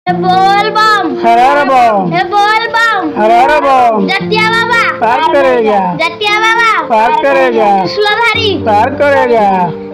बोलबम बम बोलबम बम जटिया बाबा पार करेगा जटिया बाबा पार करेगा त्रिशूलधारी पार करेगा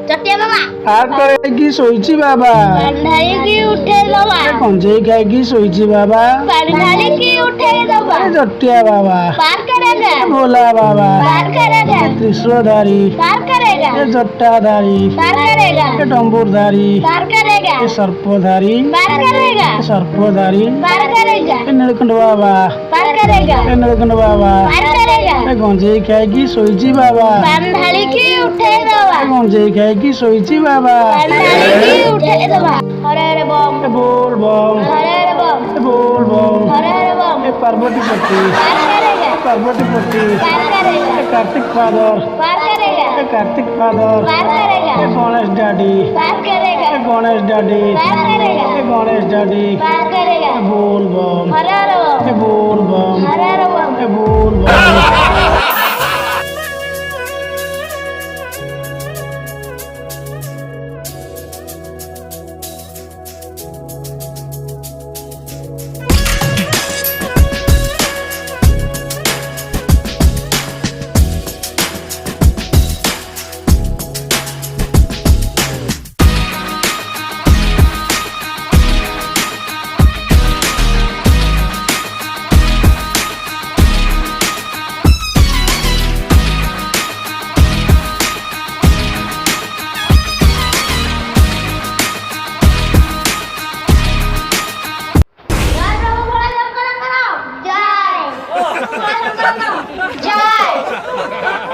जटिया बाबा पार करेगी सोईची बाबा पानी की उठे दबा कंजेई खाएगी सोईची बाबा पानी की उठे दबा जटिया बाबा पार करेगा भोला बाबा पार करेगा त्रिशूलधारी पार करेगा जट्टाधारी पार करेगा डम्बूरधारी पार करेगा सर्पधारी पार करेगा सर्पधारी पार करेगा नीलकंठ बाबा पार करेगा नीलकंठ बाबा पार करेगा गंजेई खाएगी सोईची बाबा पानी की उठे दबा गंजेई खाएगी सोईची बाबा पानी की उठे दबा हरे हरे बम बोल बम हरे हरे बम बोल बम हरे हरे बम पार्वती पट्टी पार करेगा पार्वती पट्टी पार करेगा कार्तिक फादर पार करेगा कार्तिक फादर पार करेगा गणेश डैडी पार करेगा गणेश डैडी पार करेगा गणेश डैडी पार करेगा बोल बम हरे हरे बम बोल बम हरे हरे बम बोल बम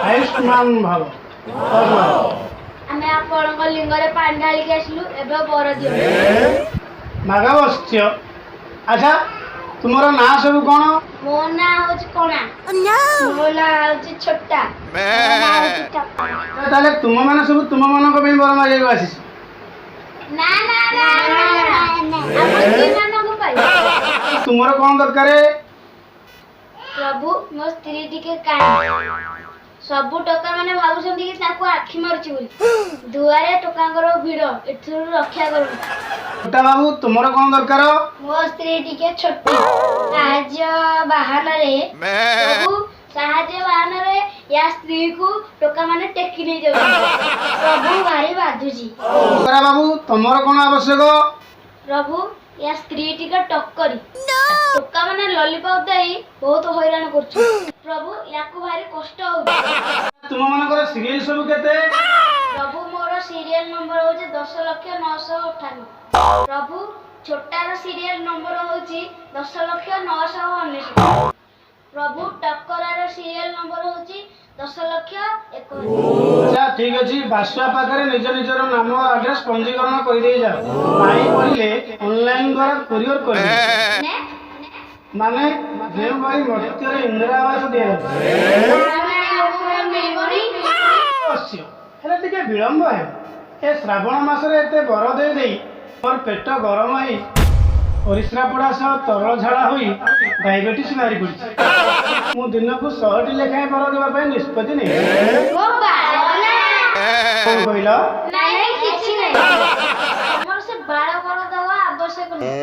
आयुष्मान भाव ଆମେ ଆପଣଙ୍କ ଲିଙ୍ଗରେ ପାଣି ଢାଳିକି ଆସିଲୁ ଏବେ ବର ଦିଅ ମାଘବସ୍ୟ ଆଚ୍ଛା ତୁମର ନାଁ ସବୁ କଣ? ମୋ ନାଁ ହଉଛି କଣା ମୋ ନାଁ ହଉଛି ଛୋଟା ମୋ ନାଁ ହଉଛି ଟପା ତାହେଲେ ତୁମମାନେ ସବୁ ତୁମମାନଙ୍କ ପାଇଁ ବର ମାଗିବାକୁ ଆସିଛ। ନା ନା ନା ଆମ ସ୍ତ୍ରୀମାନଙ୍କ ପାଇଁ ତୁମର କଣ ଦରକାର? ପ୍ରଭୁ ମୋ ସ୍ତ୍ରୀ ଟିକେ କାହିଁ ସବୁ ଟୋକା ମାନେ ଭାବୁଛନ୍ତି କି ତାକୁ ଆଖି ମାରୁଛି ବୋଲି ଦୁଆରେ ଟୋକାଙ୍କର ଭିଡ଼ ଏଥିରୁ ରକ୍ଷା କରନ୍ତୁ। ଛୋଟା ବାବୁ ତୁମର କଣ ଦରକାର? ମୋ ସ୍ତ୍ରୀ ଟିକେ ଛୋଟି ସାହାଯ୍ୟ ବାହାନରେ ପ୍ରଭୁ ସାହାଯ୍ୟ ବାହାନରେ ୟା ସ୍ତ୍ରୀକୁ ଟୋକା ମାନେ ଟେକି ନେଇ ଯାଉଛନ୍ତି ପ୍ରଭୁ ଭାରି ବାଧୁଛି। ବାବୁ ତମର କଣ ଆବଶ୍ୟକ? ପ୍ରଭୁ ୟା ସ୍ତ୍ରୀ ଟିକେ ଟକ୍କରି ଟୋକା ମାନେ ଲଲିପପ୍ ଦେଇ ବହୁତ ହଇରାଣ କରୁଛନ୍ତି ପ୍ରଭୁ ୟାକୁ ଭାରି କଷ୍ଟ ହଉଛି। ତୁମମାନଙ୍କର ସିରିଏଲ ସବୁ କେତେ? ପ୍ରଭୁ ମୋର ସିରିଏଲ ନମ୍ବର ହଉଛି 10,958 ପ୍ରଭୁ ଛୋଟାର ସିରିଏଲ ନମ୍ବର ହଉଛି 10,999 ପ୍ରଭୁ ଟକରାର ସିରିଏଲ ନମ୍ବର ହଉଛି 10,01,000। ଆଚ୍ଛା ଠିକ ଅଛି ବାସୁଆ ପାଖରେ ନିଜ ନିଜର ନାମ ଆଡ୍ରେସ ପଞ୍ଜୀକରଣ କରିଦେଇ ଯାଅ ପାଣି ପଡ଼ିଲେ ଅନଲାଇନ ଦ୍ୱାରା କୋରିଅର କରିବେ ମାନେ ଯେଉଁ ଭାଇ ମର୍ତ୍ତ୍ୟରେ ଇନ୍ଦିରା ଆବାସ ଦିଆଯାଉଛି ହେଲେ ଟିକେ ବିଳମ୍ବ ହେବ ଏ ଶ୍ରାବଣ ମାସରେ ଏତେ ବର ଦେଇ ଦେଇ ମୋର ପେଟ ଗରମ ହେଇ ପରିସ୍ରା ପଡ଼ା ସହ ତରଳ ଝାଡ଼ା ହୋଇ ଡାଇବେଟିସ୍ ମାରି ପଡ଼ିଛି। ମୁଁ ଦିନକୁ 100ଟି ଲେଖାଏଁ ବର ଦେବା ପାଇଁ ନିଷ୍ପତ୍ତି ନେଇଛି। କଣ କହିଲ? କିଛି ନାହିଁ ଆମର ସେ ବାଳ ବଳ ଦେବା ଆବଶ୍ୟକ ନାହିଁ।